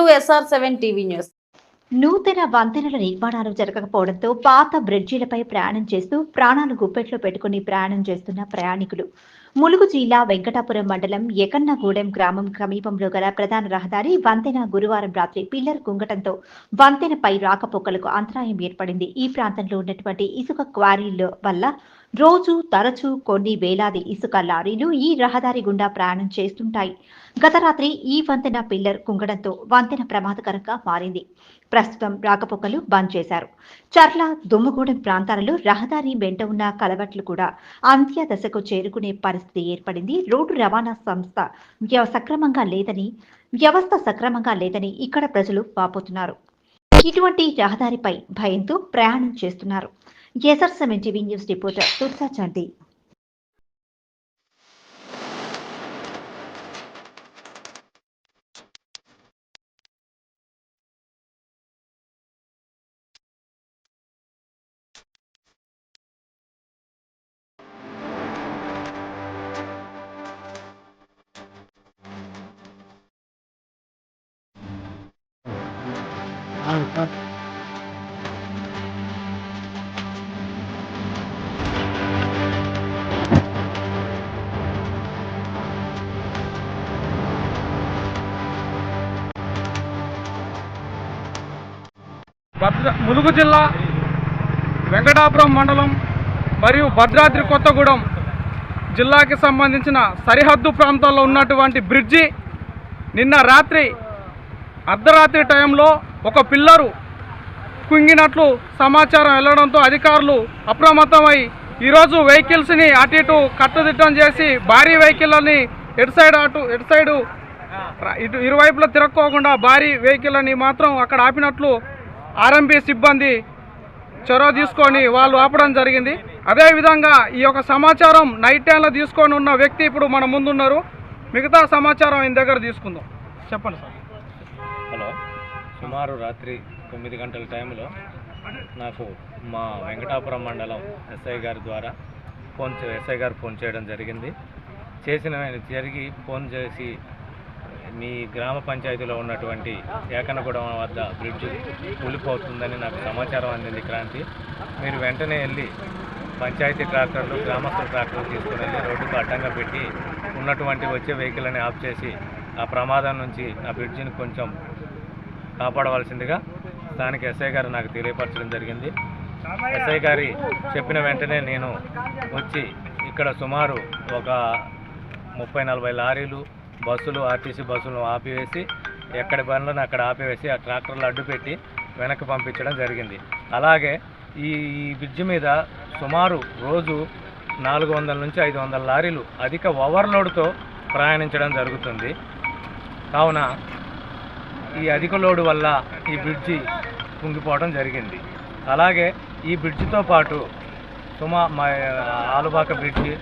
To SR7 TV news. నూతన వంతెనల నిర్మాణాలు జరగకపోవడంతో పాత బ్రిడ్జిలపై ప్రయాణం చేస్తూ ప్రాణాలు గుప్పెట్లో పెట్టుకుని ప్రయాణం చేస్తున్న ప్రయాణికులు. ములుగు జిల్లా వెంకటాపురం మండలం ఎకన్నగూడెం గ్రామం సమీపంలో గల ప్రధాన రహదారి వంతెన గురువారం రాత్రి పిల్లర్ కుంగటంతో వంతెనపై రాకపోకలకు అంతరాయం ఏర్పడింది. ఈ ప్రాంతంలో ఉన్నటువంటి ఇసుక క్వారీల వల్ల రోజు తరచూ కొన్ని వేలాది ఇసుక లారీలు ఈ రహదారి గుండా ప్రయాణం చేస్తుంటాయి. గత రాత్రి ఈ వంతెన పిల్లర్ కుంగడంతో వంతెన ప్రమాదకరంగా మారింది. ప్రస్తుతం రాకపోకలు బంద్ చేశారు. చర్ల, దుమ్మగూడెం ప్రాంతాలలో రహదారి వెంట ఉన్న కలవట్లు కూడా అంత్య దశకు చేరుకునే పరిస్థితి ఏర్పడింది. రోడ్డు రవాణా వ్యవస్థ సక్రమంగా లేదని ఇక్కడ ప్రజలు వాపోతున్నారు. ఇటువంటి రహదారిపై భయంతో ప్రయాణం చేస్తున్నారు. SR7 టీవీ న్యూస్ రిపోర్టర్ తుర్సా చంటి. ములుగు జిల్లా వెంకటాపురం మండలం మరియు భద్రాద్రి కొత్తగూడెం జిల్లాకి సంబంధించిన సరిహద్దు ప్రాంతాల్లో ఉన్నటువంటి బ్రిడ్జి నిన్న రాత్రి అర్ధరాత్రి టైంలో ఒక పిల్లరు కుంగినట్లు సమాచారం వెళ్ళడంతో అధికారులు అప్రమత్తమై ఈరోజు వెహికల్స్ని అటు ఇటు కట్టుదిట్టం చేసి భారీ వెహికల్ని ఇటు సైడు ఇరువైపులా తిరక్కోకుండా భారీ వెహికల్ని మాత్రం అక్కడ ఆపినట్లు ఆర్ఎంపీ సిబ్బంది చొరవ తీసుకొని వాళ్ళు ఆపడం జరిగింది. అదేవిధంగా ఈ యొక్క సమాచారం నైట్ టైంలో తీసుకొని ఉన్న వ్యక్తి ఇప్పుడు మన ముందున్నారు. మిగతా సమాచారం ఆయన దగ్గర తీసుకుందాం. చెప్పండి సార్. హలో, సుమారు రాత్రి 9 గంటల టైంలో నాకు మా వెంకటాపురం మండలం ఎస్ఐ గారి ద్వారా ఎస్ఐ గారు ఫోన్ చేయడం జరిగింది. ఫోన్ చేసి మీ గ్రామ పంచాయతీలో ఉన్నటువంటి ఏకన్నగూడెం వద్ద బ్రిడ్జ్ కూలిపోతుందని నాకు సమాచారం అందింది. క్రాంతి, మీరు వెంటనే వెళ్ళి పంచాయతీ ట్రాక్టర్లు, గ్రామస్తుల ట్రాక్టర్లు తీసుకుని వెళ్ళి రోడ్డుకు అడ్డంగా పెట్టి ఉన్నటువంటి వచ్చే వెహికల్ని ఆఫ్ చేసి ఆ ప్రమాదం నుంచి ఆ బ్రిడ్జిని కొంచెం కాపాడవలసిందిగా స్థానిక ఎస్ఐ గారు నాకు తెలియపరచడం జరిగింది. ఎస్ఐ గారి చెప్పిన వెంటనే నేను వచ్చి ఇక్కడ సుమారు ఒక 30-40 లారీలు, బస్సులు, ఆర్టీసీ బస్సులను ఆపివేసి ఎక్కడి బండ్లను అక్కడ ఆపివేసి ఆ ట్రాక్టర్లు అడ్డుపెట్టి వెనక్కి పంపించడం జరిగింది. అలాగే ఈ బ్రిడ్జి మీద సుమారు రోజు 400 నుంచి 500 లారీలు అధిక ఓవర్లోడ్తో ప్రయాణించడం జరుగుతుంది. కావున ఈ అధిక లోడు వల్ల ఈ బ్రిడ్జి కుంగిపోవడం జరిగింది. అలాగే ఈ బ్రిడ్జితో పాటు ఆలుబాక బ్రిడ్జి,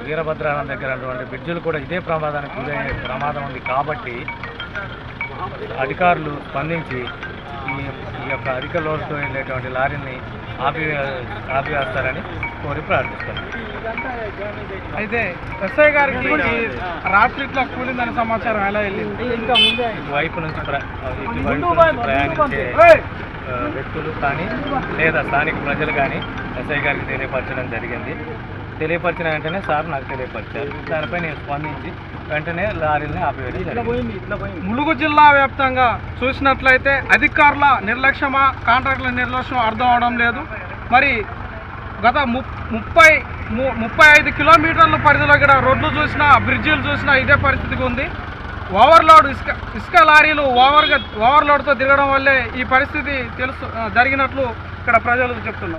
వీరభద్రానం దగ్గర ఉన్నటువంటి బ్రిడ్జిలు కూడా ఇదే ప్రమాదానికి గురయ్యే ప్రమాదం ఉంది. కాబట్టి అధికారులు స్పందించి ఈ యొక్క అధిక లోడుతో వెళ్ళేటువంటి లారీని ఆపివేస్తారని కోరి ప్రార్థిస్తాను. అయితే ఎస్ఐ గారికి రాత్రి ఇట్లా కూలిందని సమాచారం ఎలా వెళ్ళింది? ఇటువైపు నుంచి ప్రయాణించే వ్యక్తులు కానీ లేదా స్థానిక ప్రజలు కానీ ఎస్ఐ గారికి తెలియపరచడం జరిగింది. తెలియపరిచిన వెంటనే సార్ నాకు తెలియపరిచారు. దానిపై నేను స్పందించి వెంటనే లారీని ఆపివేయడం జరిగింది. ములుగు జిల్లా వ్యాప్తంగా చూసినట్లయితే అధికారుల నిర్లక్ష్యమా, కాంట్రాక్టుల నిర్లక్ష్యం అర్థం అవడం లేదు. మరి గత 35 కిలోమీటర్ల పరిధిలో కూడా రోడ్లు చూసినా, బ్రిడ్జిలు చూసినా ఇదే పరిస్థితికి ఉంది. ఓవర్లోడ్ ఇసుక లారీలు ఓవర్లోడ్తో దిగడం వల్లే ఈ పరిస్థితి జరిగినట్లు ఇక్కడ ప్రజలు చెప్తున్నారు.